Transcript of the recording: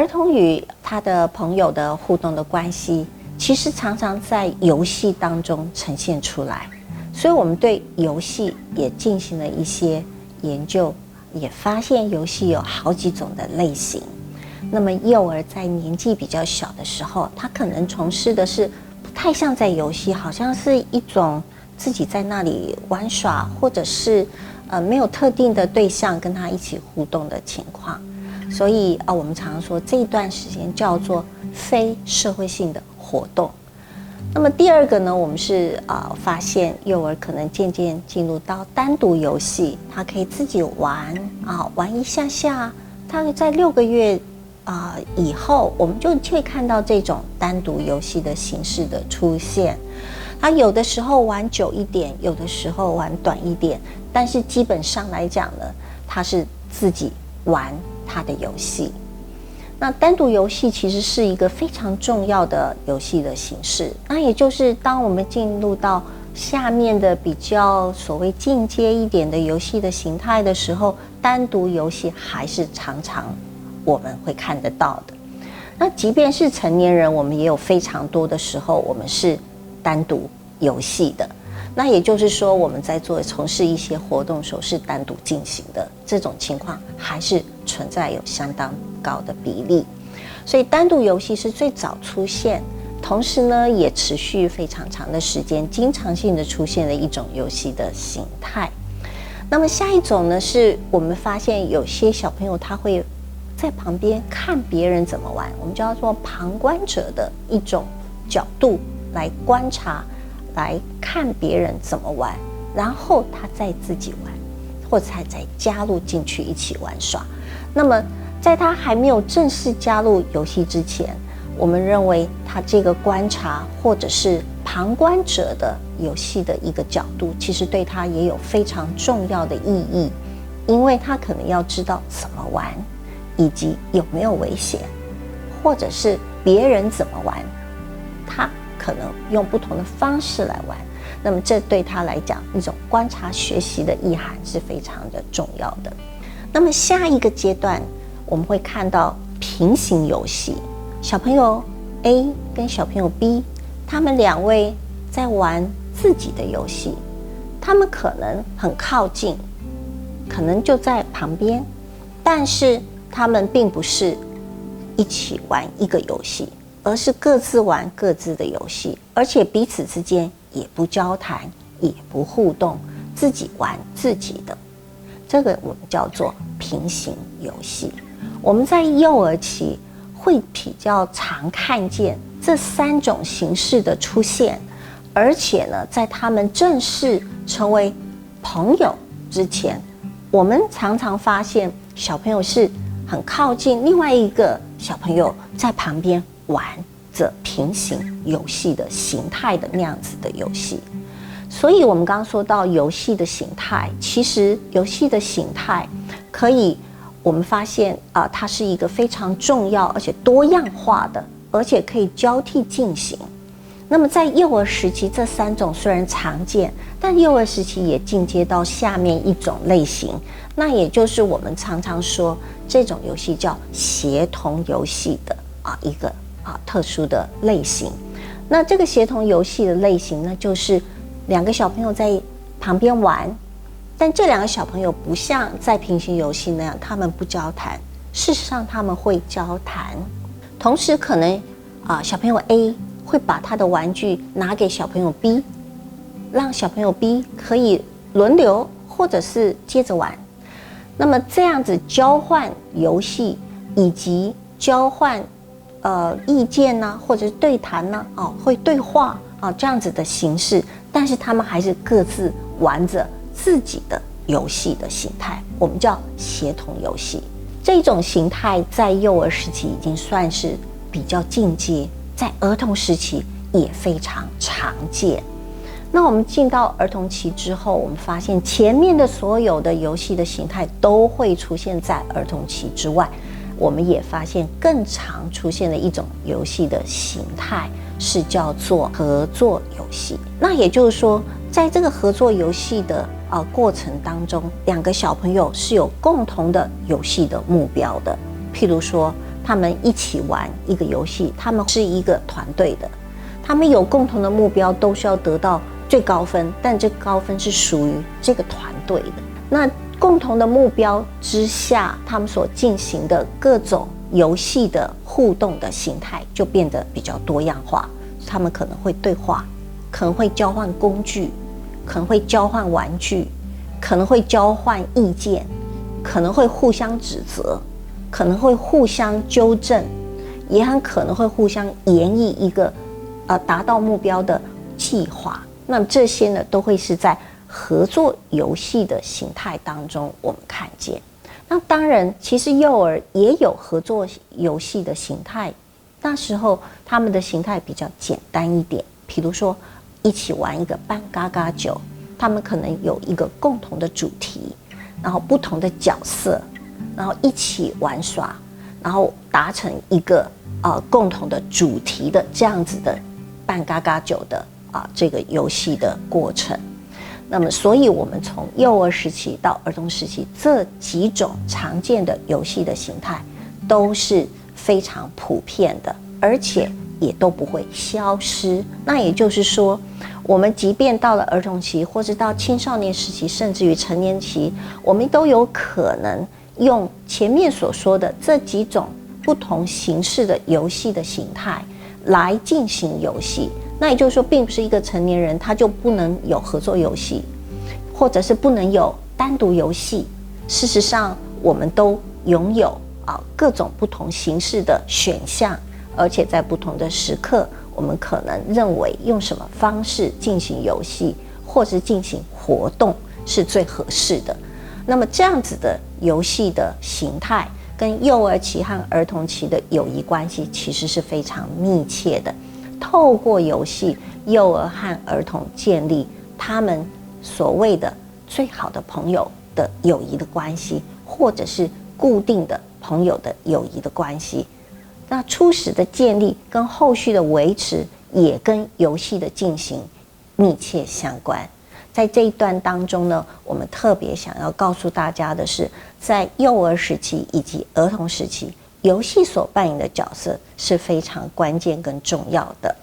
儿童与他的朋友的互动的关系，其实常常在游戏当中呈现出来。所以我们对游戏也进行了一些研究，也发现游戏有好几种的类型。那么幼儿在年纪比较小的时候，他可能从事的是不太像在游戏，好像是一种自己在那里玩耍，或者是没有特定的对象跟他一起互动的情况。所以我们常说这一段时间叫做非社会性的活动。那么第二个呢，我们是发现幼儿可能渐渐进入到单独游戏，他可以自己玩玩一下下。他在6个月以后，我们就会看到这种单独游戏的形式的出现。他有的时候玩久一点，有的时候玩短一点，但是基本上来讲呢，他是自己玩他的游戏。那单独游戏其实是一个非常重要的游戏的形式。那也就是当我们进入到下面的比较所谓进阶一点的游戏的形态的时候，单独游戏还是常常我们会看得到的。那即便是成年人，我们也有非常多的时候我们是单独游戏的。那也就是说，我们在从事一些活动的时候是单独进行的，这种情况还是存在有相当高的比例。所以单独游戏是最早出现，同时呢也持续非常长的时间，经常性的出现的一种游戏的形态。那么下一种呢，是我们发现有些小朋友他会在旁边看别人怎么玩，我们叫做旁观者的一种角度来观察，来看别人怎么玩，然后他再自己玩，或者再加入进去一起玩耍。那么在他还没有正式加入游戏之前，我们认为他这个观察或者是旁观者的游戏的一个角度，其实对他也有非常重要的意义，因为他可能要知道怎么玩，以及有没有危险，或者是别人怎么玩，他可能用不同的方式来玩。那么这对他来讲，一种观察学习的意涵是非常的重要的。那么下一个阶段，我们会看到平行游戏，小朋友 A 跟小朋友 B， 他们2位在玩自己的游戏，他们可能很靠近，可能就在旁边，但是他们并不是一起玩一个游戏，而是各自玩各自的游戏，而且彼此之间也不交谈，也不互动，自己玩自己的。这个我们叫做平行游戏。我们在幼儿期会比较常看见这3种形式的出现，而且呢，在他们正式成为朋友之前，我们常常发现小朋友是很靠近另外一个小朋友在旁边玩着平行游戏的形态的那样子的游戏。所以我们刚刚说到游戏的形态，其实游戏的形态可以我们发现它是一个非常重要而且多样化的，而且可以交替进行。那么在幼儿时期，这3种虽然常见，但幼儿时期也进阶到下面一种类型，那也就是我们常常说这种游戏叫协同游戏的一个特殊的类型。那这个协同游戏的类型呢，就是2个小朋友在旁边玩，但这2个小朋友不像在平行游戏那样，他们不交谈，事实上他们会交谈。同时可能小朋友 A 会把他的玩具拿给小朋友 B， 让小朋友 B 可以轮流或者是接着玩。那么这样子交换游戏以及交换意见呢，或者是对谈呢，会对话这样子的形式，但是他们还是各自玩着自己的游戏的形态，我们叫协同游戏。这种形态在幼儿时期已经算是比较进阶，在儿童时期也非常常见。那我们进到儿童期之后，我们发现前面的所有的游戏的形态都会出现在儿童期之外，我们也发现更常出现的一种游戏的形态是叫做合作游戏。那也就是说，在这个合作游戏的过程当中，2个小朋友是有共同的游戏的目标的。譬如说，他们一起玩一个游戏，他们是一个团队的，他们有共同的目标，都是要得到最高分，但这个高分是属于这个团队的。那共同的目标之下，他们所进行的各种游戏的互动的形态就变得比较多样化。他们可能会对话，可能会交换工具，可能会交换玩具，可能会交换意见，可能会互相指责，可能会互相纠正，也很可能会互相演绎一个达到目标的计划。那么这些呢，都会是在合作游戏的形态当中我们看见。那当然，其实幼儿也有合作游戏的形态，那时候他们的形态比较简单一点，比如说一起玩一个扮嘎嘎酒，他们可能有一个共同的主题，然后不同的角色，然后一起玩耍，然后达成一个共同的主题的这样子的扮嘎嘎酒的这个游戏的过程。那么所以我们从幼儿时期到儿童时期这几种常见的游戏的形态都是非常普遍的，而且也都不会消失。那也就是说，我们即便到了儿童期，或是到青少年时期，甚至于成年期，我们都有可能用前面所说的这几种不同形式的游戏的形态来进行游戏。那也就是说，并不是一个成年人他就不能有合作游戏，或者是不能有单独游戏。事实上，我们都拥有各种不同形式的选项，而且在不同的时刻，我们可能认为用什么方式进行游戏，或是进行活动是最合适的。那么这样子的游戏的形态，跟幼儿期和儿童期的友谊关系其实是非常密切的。透过游戏，幼儿和儿童建立他们所谓的最好的朋友的友谊的关系，或者是固定的朋友的友谊的关系。那初始的建立跟后续的维持也跟游戏的进行密切相关。在这一段当中呢，我们特别想要告诉大家的是，在幼儿时期以及儿童时期，游戏所扮演的角色是非常关键跟重要的。